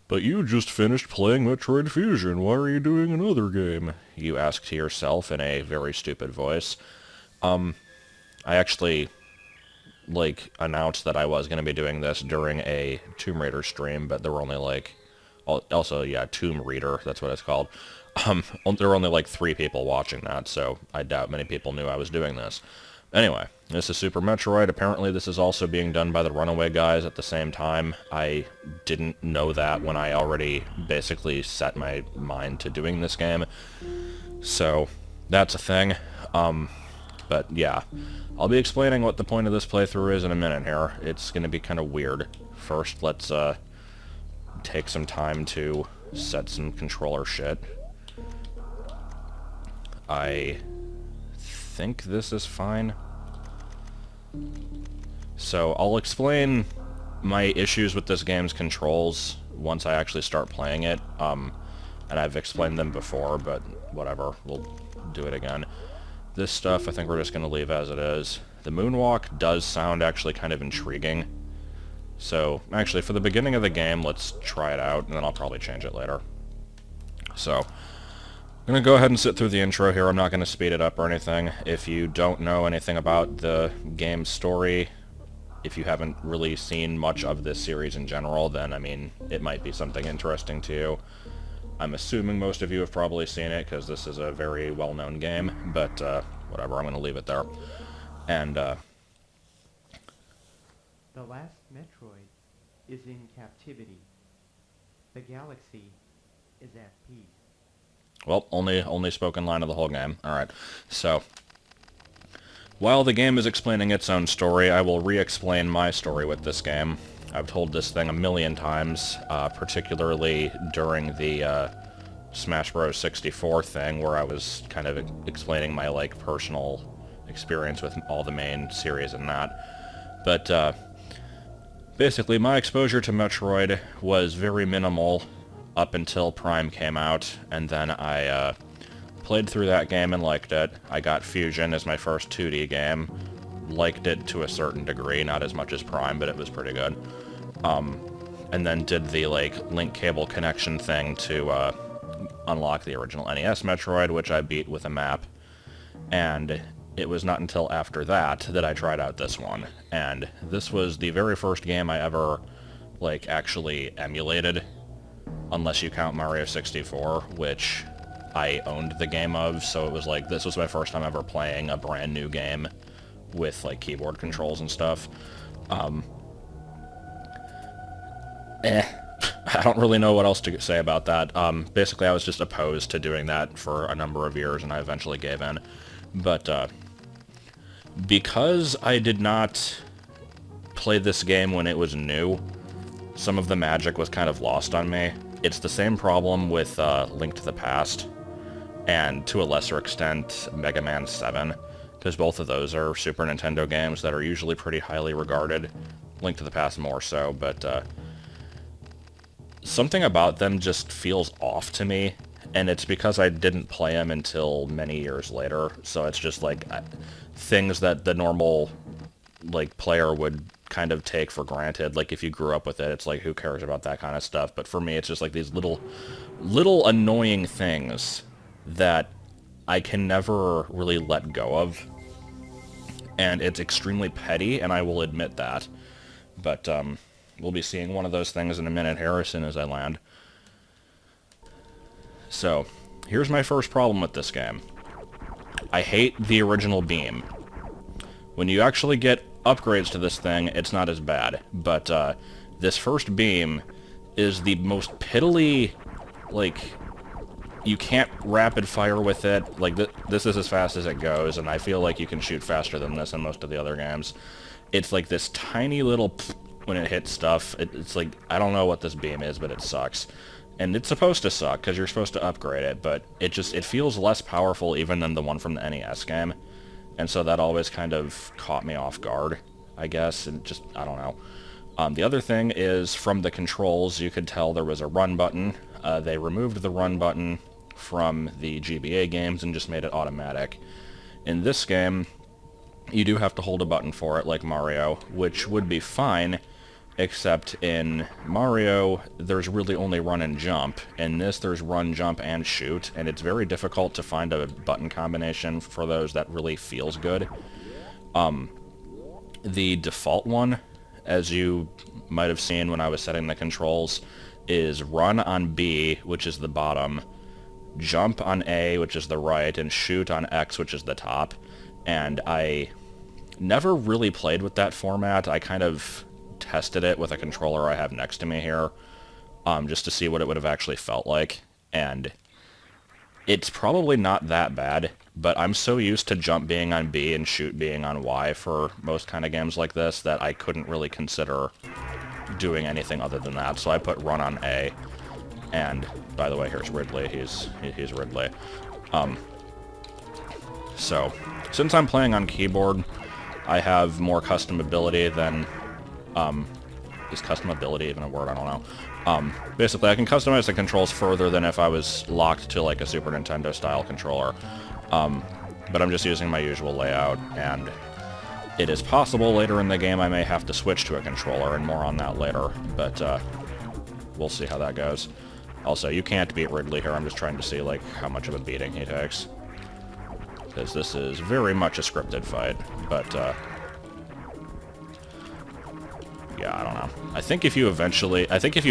But you just finished playing Metroid Fusion. Why are you doing another game? You ask to yourself in a very stupid voice. I actually, announced that I was going to be doing this during a Tomb Raider stream, but there were only, also, yeah, Tomb Raider, that's what it's called. There were only, 3 people watching that, so I doubt many people knew I was doing this. Anyway, this is Super Metroid. Apparently this is also being done by the Runaway guys at the same time. I didn't know that when I already basically set my mind to doing this game. So, that's a thing. But yeah, I'll be explaining what the point of this playthrough is in a minute here. It's going to be kind of weird. First, let's take some time to set some controller shit. I think this is fine. So I'll explain my issues with this game's controls once I actually start playing it. And I've explained them before, but whatever, we'll do it again. This stuff I think we're just going to leave as it is. The moonwalk does sound actually kind of intriguing. So, actually, for the beginning of the game, let's try it out, and then I'll probably change it later. So, I'm going to go ahead and sit through the intro here. I'm not going to speed it up or anything. If you don't know anything about the game's story, if you haven't really seen much of this series in general, then, I mean, it might be something interesting to you. I'm assuming most of you have probably seen it, because this is a very well-known game, but whatever, I'm going to leave it there. And, The last Metroid is in captivity. The galaxy is at peace. well, only spoken line of the whole game. Alright, so, while the game is explaining its own story, I will re-explain my story with this game. I've told this thing a million times, particularly during the Smash Bros. 64 thing, where I was kind of explaining my, personal experience with all the main series and that. But, basically, my exposure to Metroid was very minimal up until Prime came out, and then I played through that game and liked it. I got Fusion as my first 2D game. Liked it to a certain degree, not as much as Prime, but it was pretty good. And then did the, link cable connection thing to unlock the original NES Metroid, which I beat with a map. And it was not until after that that I tried out this one. And this was the very first game I ever, actually emulated, unless you count Mario 64, which I owned the game of, so it was this was my first time ever playing a brand new game with, keyboard controls and stuff. I don't really know what else to say about that. Basically, I was just opposed to doing that for a number of years, and I eventually gave in. But, because I did not play this game when it was new, some of the magic was kind of lost on me. It's the same problem with Link to the Past, and to a lesser extent, Mega Man 7, because both of those are Super Nintendo games that are usually pretty highly regarded. Link to the Past more so, but something about them just feels off to me, and it's because I didn't play them until many years later, so it's just things that the normal player would kind of take for granted. If you grew up with it, it's who cares about that kind of stuff? But for me, it's just these little annoying things that I can never really let go of, and it's extremely petty, and I will admit that. But we'll be seeing one of those things in a minute here as soon as I land. So, here's my first problem with this game. I hate the original beam. When you actually get upgrades to this thing, it's not as bad. But this first beam is the most piddly, you can't rapid fire with it. This is as fast as it goes, and I feel like you can shoot faster than this in most of the other games. It's this tiny little when it hits stuff. It's I don't know what this beam is, but it sucks. And it's supposed to suck, because you're supposed to upgrade it, but it feels less powerful even than the one from the NES game. And so that always kind of caught me off guard, I guess, and just, I don't know. The other thing is, from the controls, you could tell there was a run button. They removed the run button from the GBA games and just made it automatic. In this game, you do have to hold a button for it, like Mario, which would be fine except in Mario, there's really only run and jump. In this, there's run, jump, and shoot, and it's very difficult to find a button combination for those that really feels good. The default one, as you might have seen when I was setting the controls, is run on B, which is the bottom, jump on A, which is the right, and shoot on X, which is the top. And I never really played with that format. I kind of tested it with a controller I have next to me here, just to see what it would have actually felt like. And it's probably not that bad, but I'm so used to jump being on B and shoot being on Y for most kind of games like this that I couldn't really consider doing anything other than that. So I put run on A. And by the way, here's Ridley. He's Ridley. So since I'm playing on keyboard, I have more custom ability than is custom ability even a word? I don't know. Basically, I can customize the controls further than if I was locked to like a Super Nintendo style controller. But I'm just using my usual layout, and it is possible later in the game I may have to switch to a controller, and more on that later. But we'll see how that goes. Also, you can't beat Ridley here. I'm just trying to see like how much of a beating he takes, because this is very much a scripted fight. But yeah, I don't know. I think if you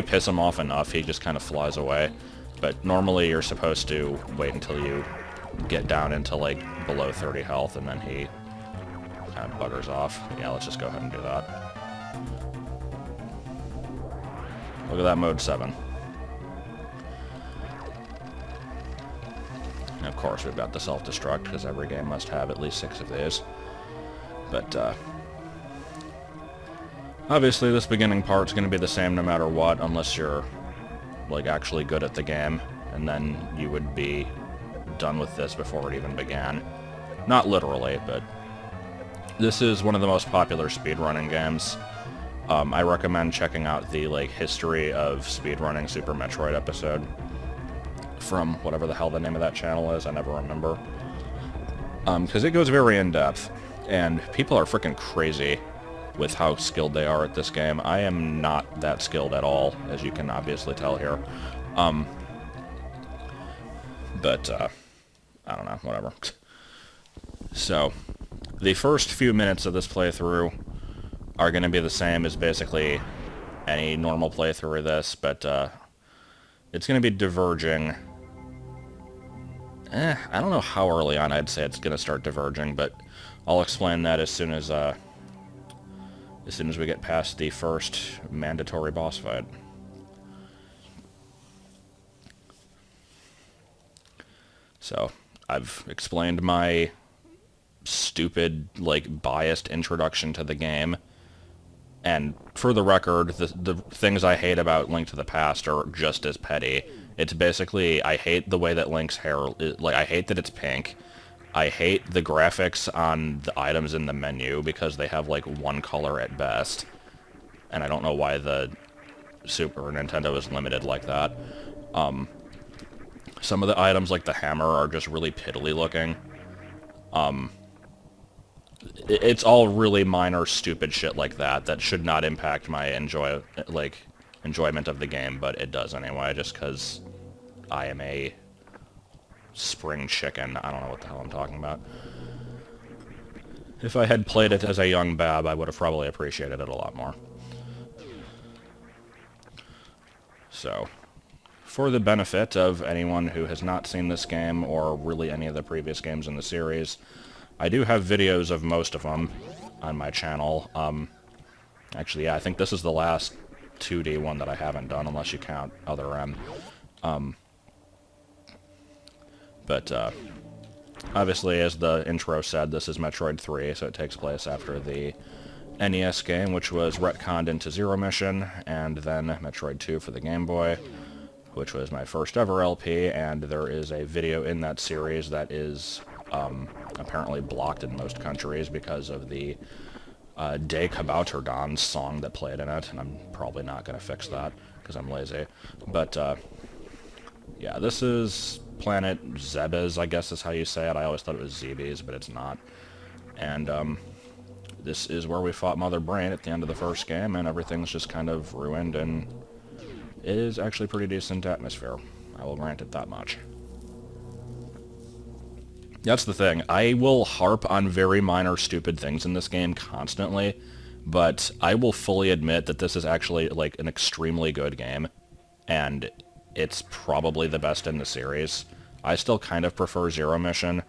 piss him off enough, he just kind of flies away. But normally you're supposed to wait until you get down into, like, below 30 health, and then he kind of buggers off. Yeah, let's just go ahead and do that. Look at that, mode 7. And of course, we've got the self-destruct, because every game must have at least 6 of these. But, obviously, this beginning part's going to be the same no matter what, unless you're, like, actually good at the game, and then you would be done with this before it even began. Not literally, but this is one of the most popular speedrunning games. I recommend checking out the, like, history of speedrunning Super Metroid episode from whatever the hell the name of that channel is. I never remember. Because it goes very in-depth, and people are freaking crazy with how skilled they are at this game. I am not that skilled at all, as you can obviously tell here. But I don't know, whatever. So, the first few minutes of this playthrough are going to be the same as basically any normal playthrough of this, but it's going to be diverging. I don't know how early on I'd say it's going to start diverging, but I'll explain that as soon as we get past the first mandatory boss fight. So, I've explained my stupid, like, biased introduction to the game. And for the record, the things I hate about Link to the Past are just as petty. It's basically, I hate the way that Link's hair, like, I hate that it's pink. I hate the graphics on the items in the menu because they have, like, one color at best. And I don't know why the Super Nintendo is limited like that. Some of the items, like the hammer, are just really piddly looking. It's all really minor, stupid shit like that that should not impact my enjoyment of the game, but it does anyway, just because I am a spring chicken. I don't know what the hell I'm talking about. If I had played it as a young bab, I would have probably appreciated it a lot more. So, for the benefit of anyone who has not seen this game, or really any of the previous games in the series, I do have videos of most of them on my channel. Actually, yeah, I think this is the last 2D one that I haven't done, unless you count Other M. But obviously, as the intro said, this is Metroid 3, so it takes place after the NES game, which was retconned into Zero Mission, and then Metroid 2 for the Game Boy, which was my first ever LP, and there is a video in that series that is apparently blocked in most countries because of the De Kabouter song that played in it, and I'm probably not going to fix that because I'm lazy. But yeah, this is Planet Zebes, I guess is how you say it. I always thought it was Zebes, but it's not. And this is where we fought Mother Brain at the end of the first game, and everything's just kind of ruined, and it is actually pretty decent atmosphere. I will grant it that much. That's the thing. I will harp on very minor, stupid things in this game constantly, but I will fully admit that this is actually, like, an extremely good game, and it's probably the best in the series. I still kind of prefer Zero Mission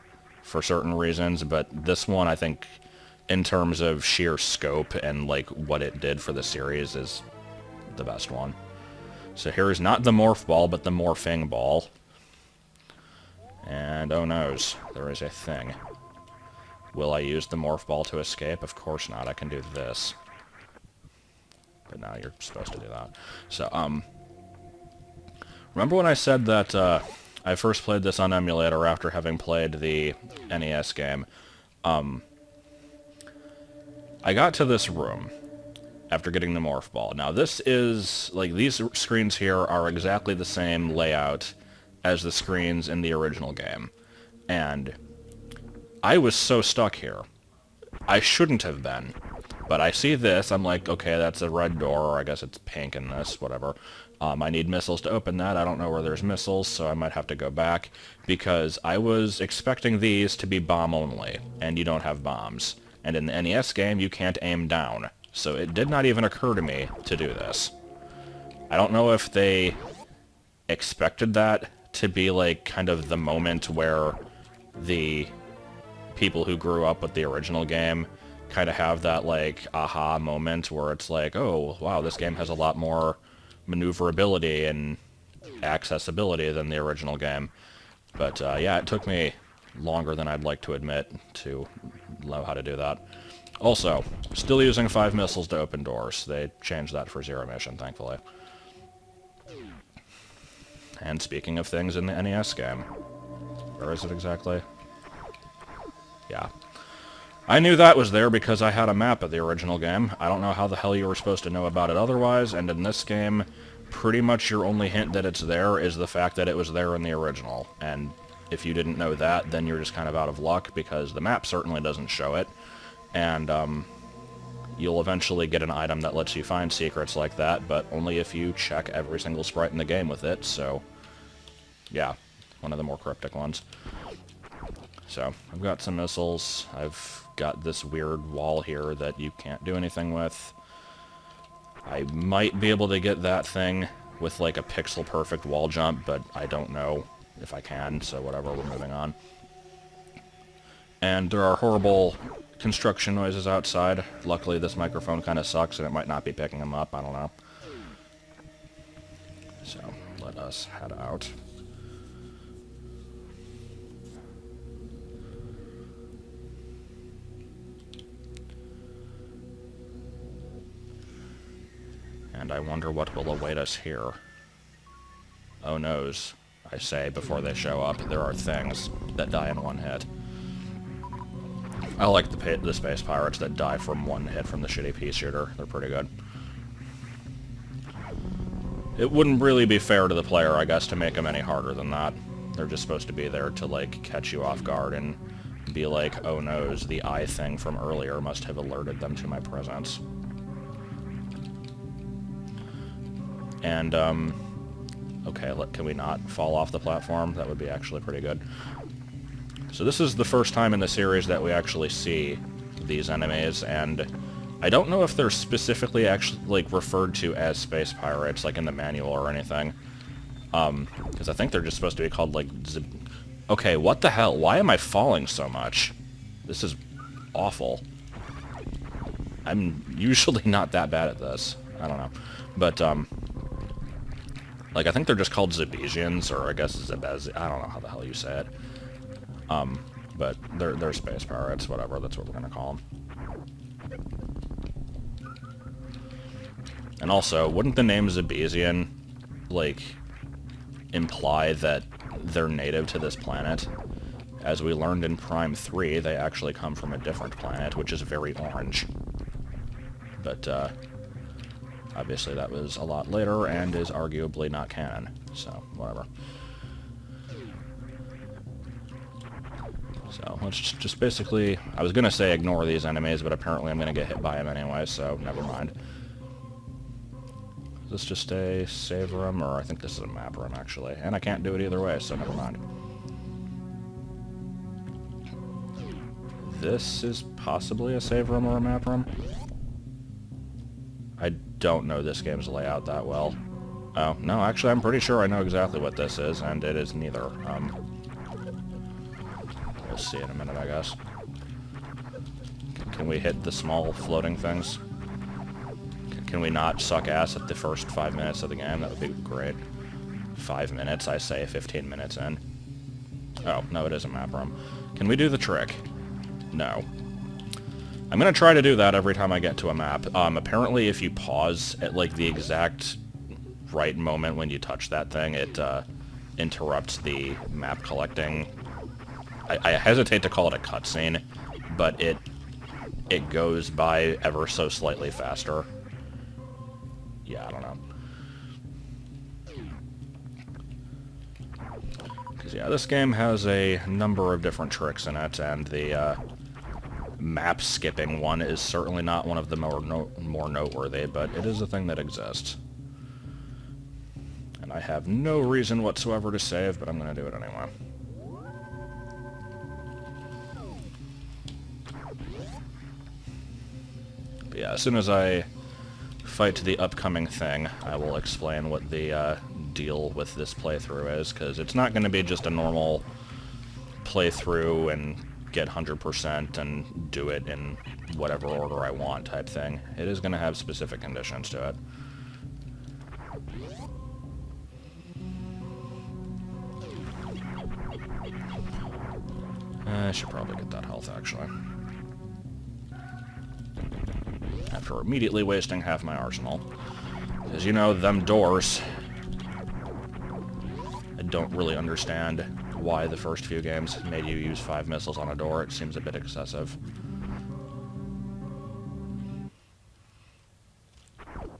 for certain reasons, but this one, I think, in terms of sheer scope and, like, what it did for the series, is the best one. So here is not the Morph Ball, but the Morphing Ball. And, oh noes, there is a thing. Will I use the Morph Ball to escape? Of course not. I can do this. But now you're supposed to do that. So, remember when I said that I first played this on emulator after having played the NES game? I got to this room after getting the Morph Ball. Now, this is, like, these screens here are exactly the same layout as the screens in the original game. And I was so stuck here. I shouldn't have been. But I see this, I'm like, okay, that's a red door, or I guess it's pink in this, whatever. I need missiles to open that. I don't know where there's missiles, so I might have to go back, because I was expecting these to be bomb only, and you don't have bombs. And in the NES game, you can't aim down. So it did not even occur to me to do this. I don't know if they expected that to be, like, kind of the moment where the people who grew up with the original game kind of have that, like, aha moment where it's like, oh, wow, this game has a lot more maneuverability and accessibility than the original game. But, yeah, it took me longer than I'd like to admit to know how to do that. Also, still using 5 missiles to open doors. They changed that for Zero Mission, thankfully. And speaking of things in the NES game, where is it exactly? Yeah. I knew that was there because I had a map of the original game. I don't know how the hell you were supposed to know about it otherwise, and in this game, pretty much your only hint that it's there is the fact that it was there in the original. And if you didn't know that, then you're just kind of out of luck, because the map certainly doesn't show it. And, you'll eventually get an item that lets you find secrets like that, but only if you check every single sprite in the game with it, so yeah, one of the more cryptic ones. So, I've got some missiles, I've got this weird wall here that you can't do anything with. I might be able to get that thing with, like, a pixel-perfect wall jump, but I don't know if I can, so whatever, we're moving on. And there are horrible construction noises outside. Luckily, this microphone kind of sucks, and it might not be picking them up. I don't know. So, let us head out. And I wonder what will await us here. Oh noes, I say before they show up. There are things that die in one hit. I like the space pirates that die from one hit from the shitty pea shooter. They're pretty good. It wouldn't really be fair to the player, I guess, to make them any harder than that. They're just supposed to be there to, like, catch you off guard and be like, oh noes, the eye thing from earlier must have alerted them to my presence. And, okay, can we not fall off the platform? That would be actually pretty good. So this is the first time in the series that we actually see these enemies, and I don't know if they're specifically actually, like, referred to as space pirates, like in the manual or anything. Because I think they're just supposed to be called, like, okay, what the hell? Why am I falling so much? This is awful. I'm usually not that bad at this. I don't know. But, like, I think they're just called Zebesians, or I guess Zebez. I don't know how the hell you say it. But they're space pirates, whatever, that's what we're gonna call them. And also, wouldn't the name Zebesian, like, imply that they're native to this planet? As we learned in Prime 3, they actually come from a different planet, which is very orange. But, obviously that was a lot later, and is arguably not canon, so, whatever. So let's just basically, I was going to say ignore these enemies, but apparently I'm going to get hit by them anyway, so never mind. Is this just a save room, or I think this is a map room actually, and I can't do it either way, so never mind. This is possibly a save room or a map room. I don't know this game's layout that well. Oh, no, actually I'm pretty sure I know exactly what this is, and it is neither. We'll see in a minute, I guess. Can we hit the small floating things? Can we not suck ass at the first 5 minutes of the game? That would be great. 5 minutes, I say 15 minutes in. Oh, no, it is a map room. Can we do the trick? No. I'm gonna try to do that every time I get to a map. Apparently if you pause at, like, the exact right moment when you touch that thing, it, interrupts the map collecting. I hesitate to call it a cutscene, but it goes by ever so slightly faster. Yeah, I don't know. Because, yeah, this game has a number of different tricks in it, and the map skipping one is certainly not one of the more noteworthy, but it is a thing that exists. And I have no reason whatsoever to save, but I'm going to do it anyway. But yeah, as soon as I fight the upcoming thing, I will explain what the deal with this playthrough is, because it's not going to be just a normal playthrough and get 100% and do it in whatever order I want type thing. It is going to have specific conditions to it. I should probably get that health, actually. After immediately wasting half my arsenal. As you know, them doors... I don't really understand why the first few games made you use 5 missiles on a door. It seems a bit excessive.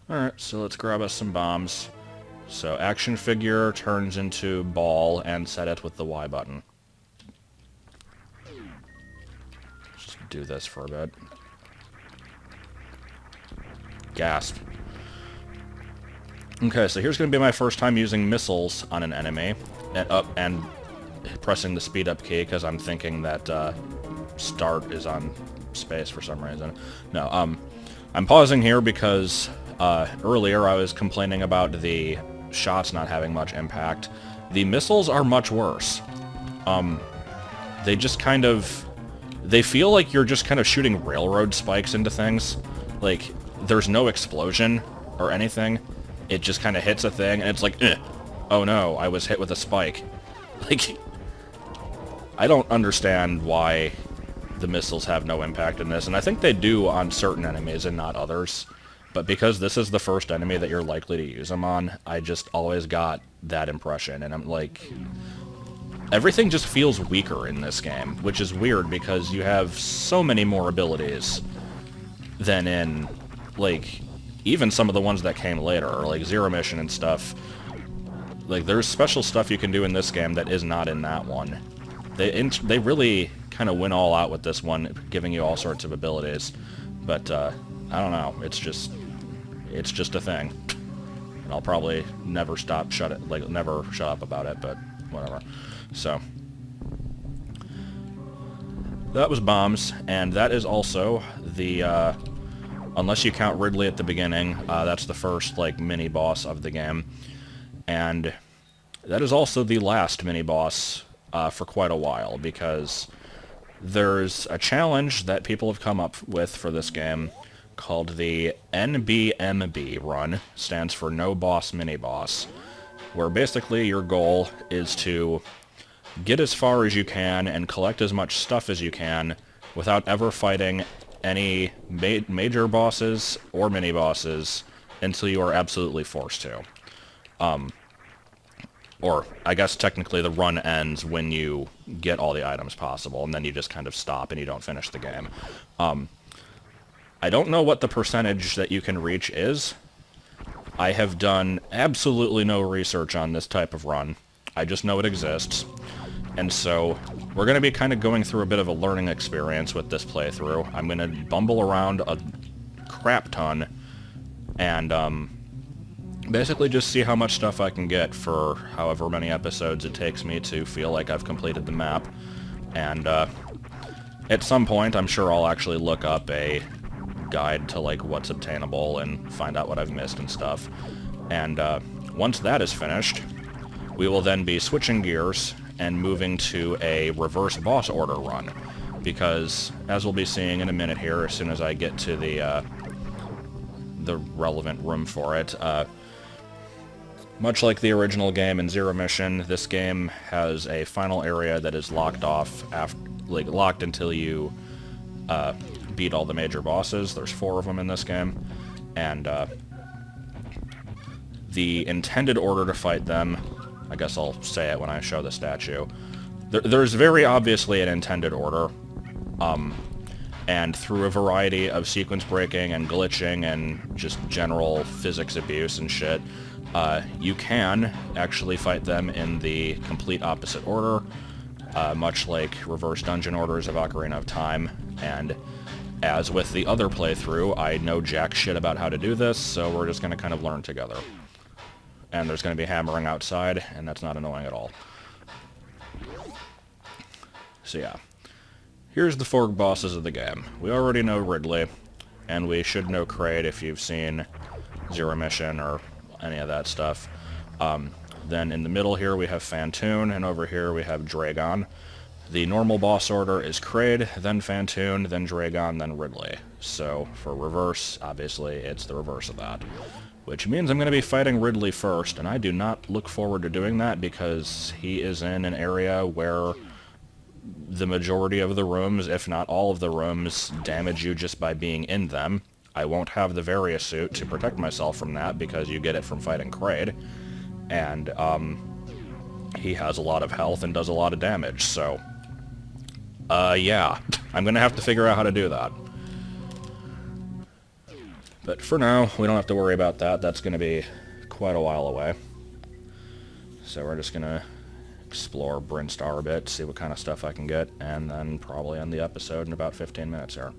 Alright, so let's grab us some bombs. So, action figure turns into ball and set it with the Y button. Just do this for a bit. Gasp. Okay, so here's going to be my first time using missiles on an enemy, and pressing the speed up key, because I'm thinking that start is on space for some reason. No, I'm pausing here because earlier I was complaining about the shots not having much impact. The missiles are much worse. They just kind of... They feel like you're just kind of shooting railroad spikes into things. Like, there's no explosion or anything. It just kind of hits a thing, and it's like, oh no, I was hit with a spike. Like, I don't understand why the missiles have no impact in this, and I think they do on certain enemies and not others. But because this is the first enemy that you're likely to use them on, I just always got that impression, and I'm like... Everything just feels weaker in this game, which is weird because you have so many more abilities than in, like, even some of the ones that came later, like Zero Mission and stuff. Like, there's special stuff you can do in this game that is not in that one. They really kind of went all out with this one, giving you all sorts of abilities. But, I don't know, it's just a thing. And I'll probably never never shut up about it, but whatever. So, that was bombs, and that is also the, unless you count Ridley at the beginning, that's the first, like, mini-boss of the game. And that is also the last mini-boss for quite a while, because there's a challenge that people have come up with for this game called the Nbnb Run, stands for No Boss Mini-Boss, where basically your goal is to get as far as you can and collect as much stuff as you can without ever fighting any major bosses or mini-bosses until you are absolutely forced to. Or, I guess technically the run ends when you get all the items possible, and then you just kind of stop and you don't finish the game. I don't know what the percentage that you can reach is. I have done absolutely no research on this type of run. I just know it exists. And so we're going to be kind of going through a bit of a learning experience with this playthrough. I'm going to bumble around a crap ton and basically just see how much stuff I can get for however many episodes it takes me to feel like I've completed the map. And at some point, I'm sure I'll actually look up a guide to like what's obtainable and find out what I've missed and stuff. And once that is finished, we will then be switching gears and moving to a reverse boss order run. Because, as we'll be seeing in a minute here, as soon as I get to the relevant room for it, much like the original game in Zero Mission, this game has a final area that is locked off, locked until you beat all the major bosses. There's 4 of them in this game, and the intended order to fight them, I guess I'll say it when I show the statue, there's very obviously an intended order, and through a variety of sequence breaking and glitching and just general physics abuse and shit, you can actually fight them in the complete opposite order, much like reverse dungeon orders of Ocarina of Time. And as with the other playthrough, I know jack shit about how to do this, so we're just going to kind of learn together. And there's going to be hammering outside, and that's not annoying at all. So yeah. Here's the 4 bosses of the game. We already know Ridley, and we should know Kraid if you've seen Zero Mission or any of that stuff. Then in the middle here we have Phantoon, and over here we have Dragon. The normal boss order is Kraid, then Phantoon, then Dragon, then Ridley. So for reverse, obviously it's the reverse of that. Which means I'm going to be fighting Ridley first, and I do not look forward to doing that because he is in an area where the majority of the rooms, if not all of the rooms, damage you just by being in them. I won't have the Various suit to protect myself from that because you get it from fighting Kraid. And he has a lot of health and does a lot of damage, so yeah, I'm going to have to figure out how to do that. But for now, we don't have to worry about that. That's going to be quite a while away. So we're just going to explore Brinstar a bit, see what kind of stuff I can get, and then probably end the episode in about 15 minutes here.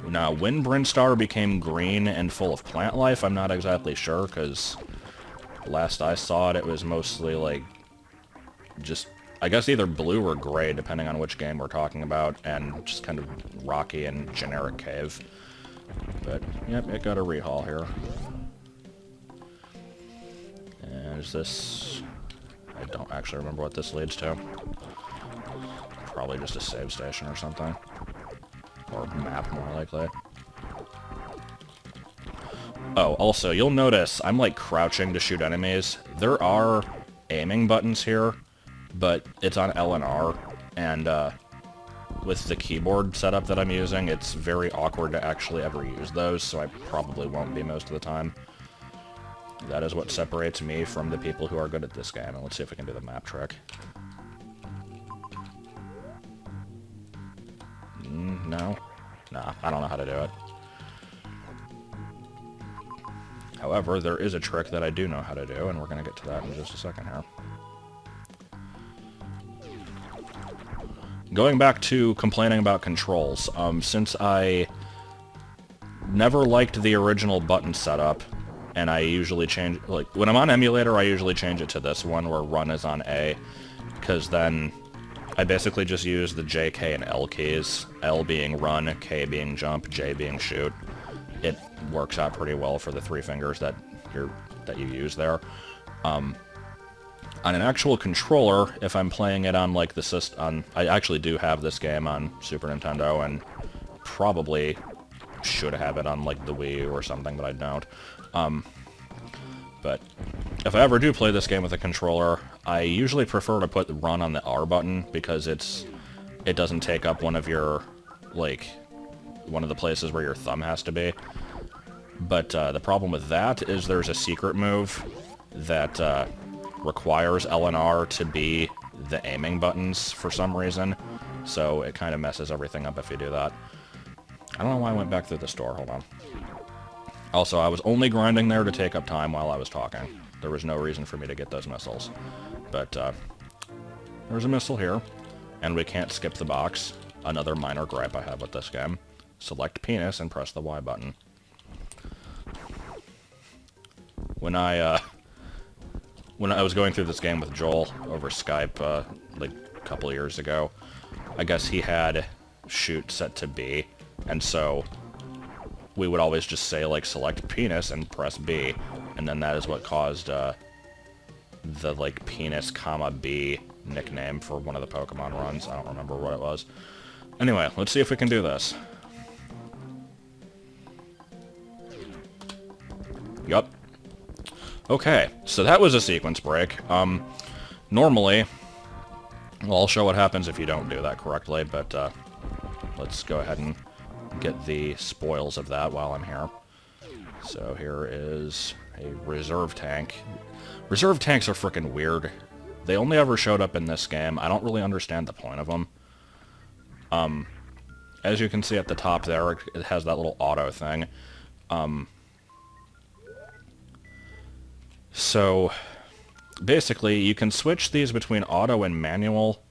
Now, when Brinstar became green and full of plant life, I'm not exactly sure, because last I saw it, it was mostly, like, just, I guess either blue or gray, depending on which game we're talking about, and just kind of rocky and generic cave. But, yep, it got a rehaul here. And is this... I don't actually remember what this leads to. Probably just a save station or something. Or map, more likely. Oh, also, you'll notice I'm, like, crouching to shoot enemies. There are aiming buttons here, but it's on L and R, and with the keyboard setup that I'm using, it's very awkward to actually ever use those, so I probably won't be most of the time. That is what separates me from the people who are good at this game, and let's see if we can do the map trick. No? Nah, I don't know how to do it. However, there is a trick that I do know how to do, and we're going to get to that in just a second here. Going back to complaining about controls, since I never liked the original button setup, and I usually change, like, when I'm on emulator, I usually change it to this one where run is on A, because then I basically just use the J, K, and L keys, L being run, K being jump, J being shoot. It works out pretty well for the 3 fingers that you use there. On an actual controller, if I'm playing it on, like, the system, I actually do have this game on Super Nintendo, and probably should have it on, like, the Wii U or something, but I don't. But if I ever do play this game with a controller, I usually prefer to put run on the R button, because it doesn't take up one of your, like, one of the places where your thumb has to be. But the problem with that is there's a secret move that requires L and R to be the aiming buttons for some reason, so it kind of messes everything up if you do that. I don't know why I went back through the store, hold on. Also, I was only grinding there to take up time while I was talking. There was no reason for me to get those missiles. But, there's a missile here, and we can't skip the box. Another minor gripe I have with this game. Select penis and press the Y button. When I was going through this game with Joel over Skype, like a couple of years ago, I guess he had shoot set to B, and so we would always just say, like, select penis and press B, and then that is what caused, the, like, penis, comma, B nickname for one of the Pokemon runs. I don't remember what it was. Anyway, let's see if we can do this. Yup. Okay, so that was a sequence break. Normally, well, I'll show what happens if you don't do that correctly, but, let's go ahead and get the spoils of that while I'm here. So here is a reserve tank. Reserve tanks are frickin' weird. They only ever showed up in this game. I don't really understand the point of them. As you can see at the top there, it has that little auto thing. So, basically, you can switch these between auto and manual,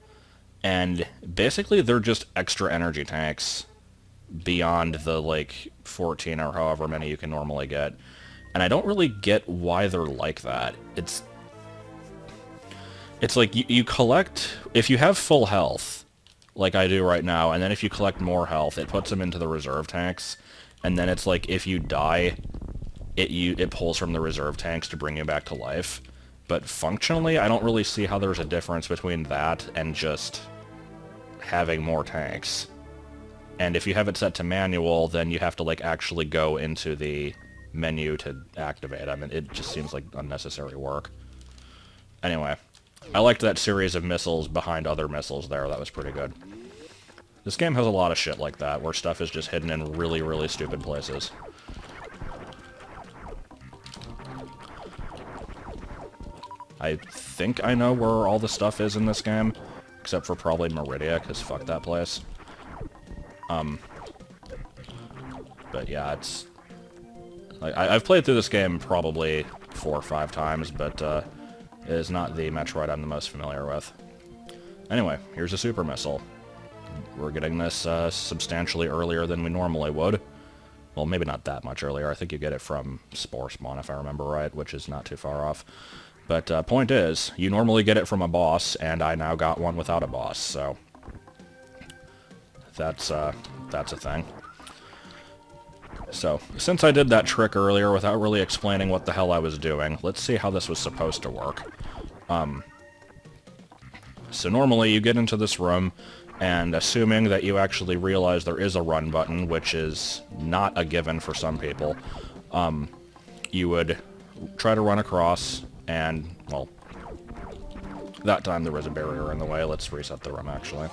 and basically they're just extra energy tanks beyond the, like, 14 or however many you can normally get. And I don't really get why they're like that. It's like, you collect, if you have full health, like I do right now, and then if you collect more health, it puts them into the reserve tanks, and then it's like, if you die, it pulls from the reserve tanks to bring you back to life. But functionally, I don't really see how there's a difference between that and just having more tanks. And if you have it set to manual, then you have to, like, actually go into the menu to activate them, and it just seems like unnecessary work. Anyway, I liked that series of missiles behind other missiles there. That was pretty good. This game has a lot of shit like that, where stuff is just hidden in really, really stupid places. I think I know where all the stuff is in this game, except for probably Meridia, because fuck that place. But yeah, it's... like, I've played through this game probably 4 or 5 times, but it is not the Metroid I'm the most familiar with. Anyway, here's a super missile. We're getting this substantially earlier than we normally would. Well, maybe not that much earlier. I think you get it from Spore Spawn, if I remember right, which is not too far off. But point is, you normally get it from a boss, and I now got one without a boss, so that's a thing. So, since I did that trick earlier without really explaining what the hell I was doing, let's see how this was supposed to work. So normally you get into this room, and assuming that you actually realize there is a run button, which is not a given for some people, you would try to run across, and, well, that time there was a barrier in the way. Let's reset the room, actually.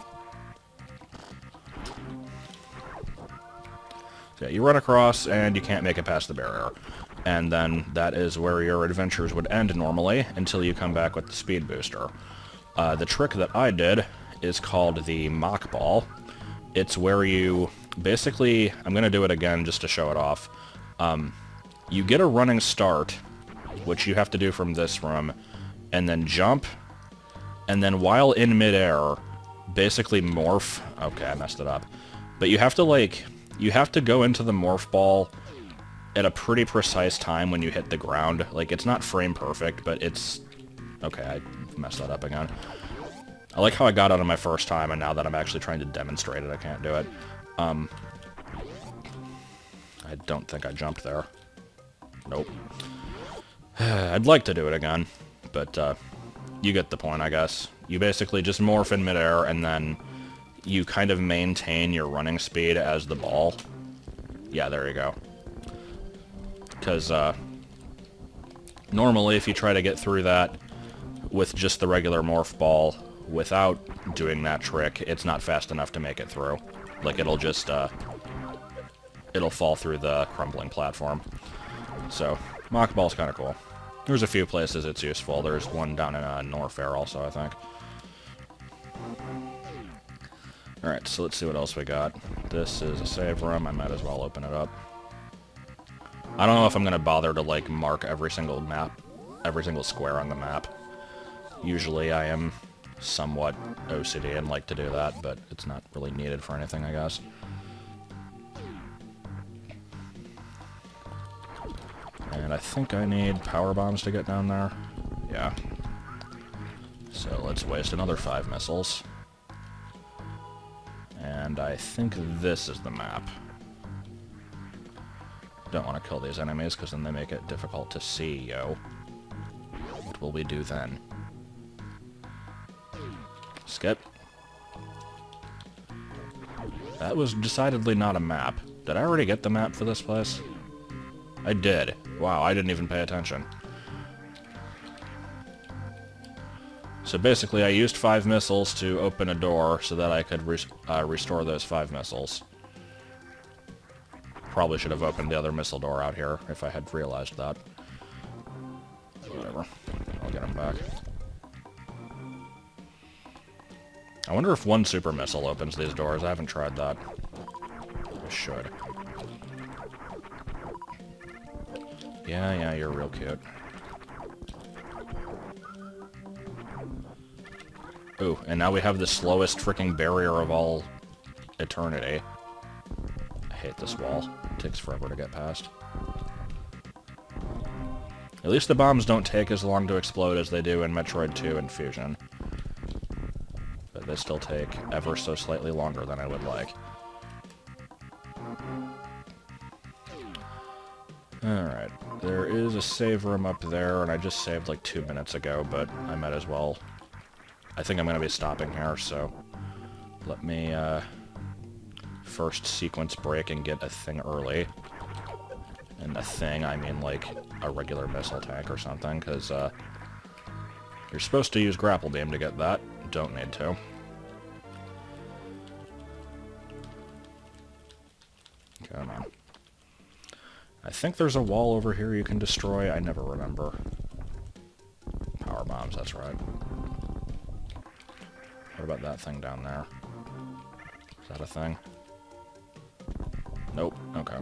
So yeah, you run across, and you can't make it past the barrier. And then that is where your adventures would end normally, until you come back with the speed booster. The trick that I did is called the Mock Ball. It's where you, basically, I'm going to do it again just to show it off. You get a running start, which you have to do from this room, and then jump, and then while in midair, basically morph. Okay, I messed it up. But you have to, like, you have to go into the morph ball at a pretty precise time when you hit the ground. Like, it's not frame perfect, but it's... Okay, I messed that up again. I like how I got it on my first time, and now that I'm actually trying to demonstrate it, I can't do it. I don't think I jumped there. Nope. I'd like to do it again, but you get the point, I guess. You basically just morph in midair, and then you kind of maintain your running speed as the ball. Yeah, there you go. Because normally if you try to get through that with just the regular morph ball without doing that trick, it's not fast enough to make it through. Like, it'll just, it'll fall through the crumbling platform. So, Mock Ball's kind of cool. There's a few places it's useful. There's one down in Norfair also, I think. Alright, so let's see what else we got. This is a save room. I might as well open it up. I don't know if I'm going to bother to, like, mark every single map every single square on the map. Usually I am somewhat OCD and like to do that, but it's not really needed for anything, I guess. And I think I need power bombs to get down there. Yeah. So let's waste another 5 missiles. And I think this is the map. Don't want to kill these enemies, because then they make it difficult to see, yo. What will we do then? Skip. That was decidedly not a map. Did I already get the map for this place? I did. Wow, I didn't even pay attention. So basically, I used 5 missiles to open a door so that I could restore those 5 missiles. Probably should have opened the other missile door out here if I had realized that. Whatever. I'll get them back. I wonder if 1 super missile opens these doors. I haven't tried that. I should. Yeah, you're real cute. Ooh, and now we have the slowest freaking barrier of all eternity. I hate this wall. It takes forever to get past. At least the bombs don't take as long to explode as they do in Metroid 2 and Fusion. But they still take ever so slightly longer than I would like. Alright, there is a save room up there, and I just saved like 2 minutes ago, but I might as well. I think I'm going to be stopping here, so let me first sequence break and get a thing early. And a thing, I mean like a regular missile tank or something, because you're supposed to use grapple beam to get that. Don't need to. Come on. I think there's a wall over here you can destroy. I never remember. Power bombs, that's right. What about that thing down there? Is that a thing? Nope. Okay.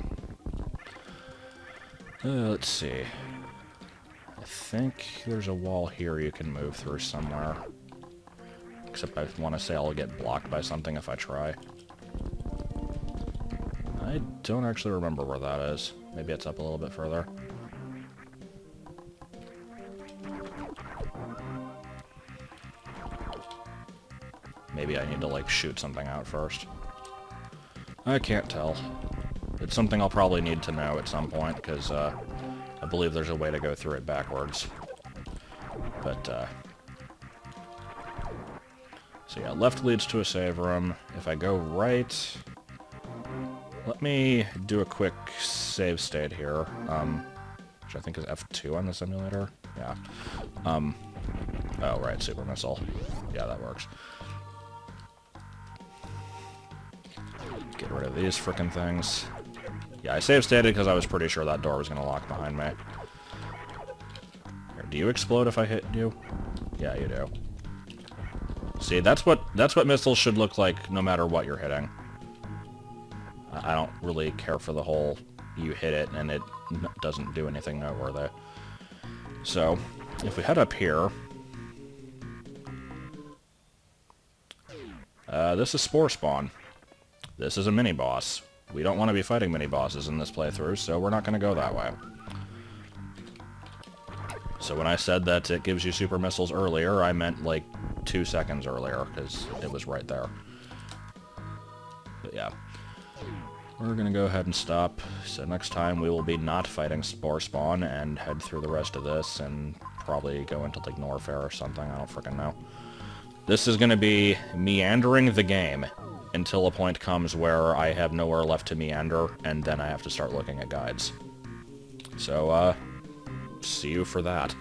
Let's see. I think there's a wall here you can move through somewhere. Except I want to say I'll get blocked by something if I try. I don't actually remember where that is. Maybe it's up a little bit further. Maybe I need to, like, shoot something out first. I can't tell. It's something I'll probably need to know at some point, because, I believe there's a way to go through it backwards. But, so yeah, left leads to a save room. If I go right... Let me do a quick save state here, which I think is F2 on the simulator. Yeah. Oh, right, super missile. Yeah, that works. Get rid of these frickin' things. Yeah, I save stated because I was pretty sure that door was going to lock behind me. Here, do you explode if I hit you? Yeah, you do. See, that's what missiles should look like no matter what you're hitting. I don't really care for the whole you hit it and it doesn't do anything noteworthy. So, if we head up here... this is Spore Spawn. This is a mini-boss. We don't want to be fighting mini-bosses in this playthrough, so we're not going to go that way. So when I said that it gives you super missiles earlier, I meant like 2 seconds earlier, because it was right there. But yeah. We're going to go ahead and stop, so next time we will be not fighting Spore Spawn and head through the rest of this and probably go into like Norfair or something, I don't freaking know. This is going to be meandering the game until a point comes where I have nowhere left to meander, and then I have to start looking at guides. So, see you for that.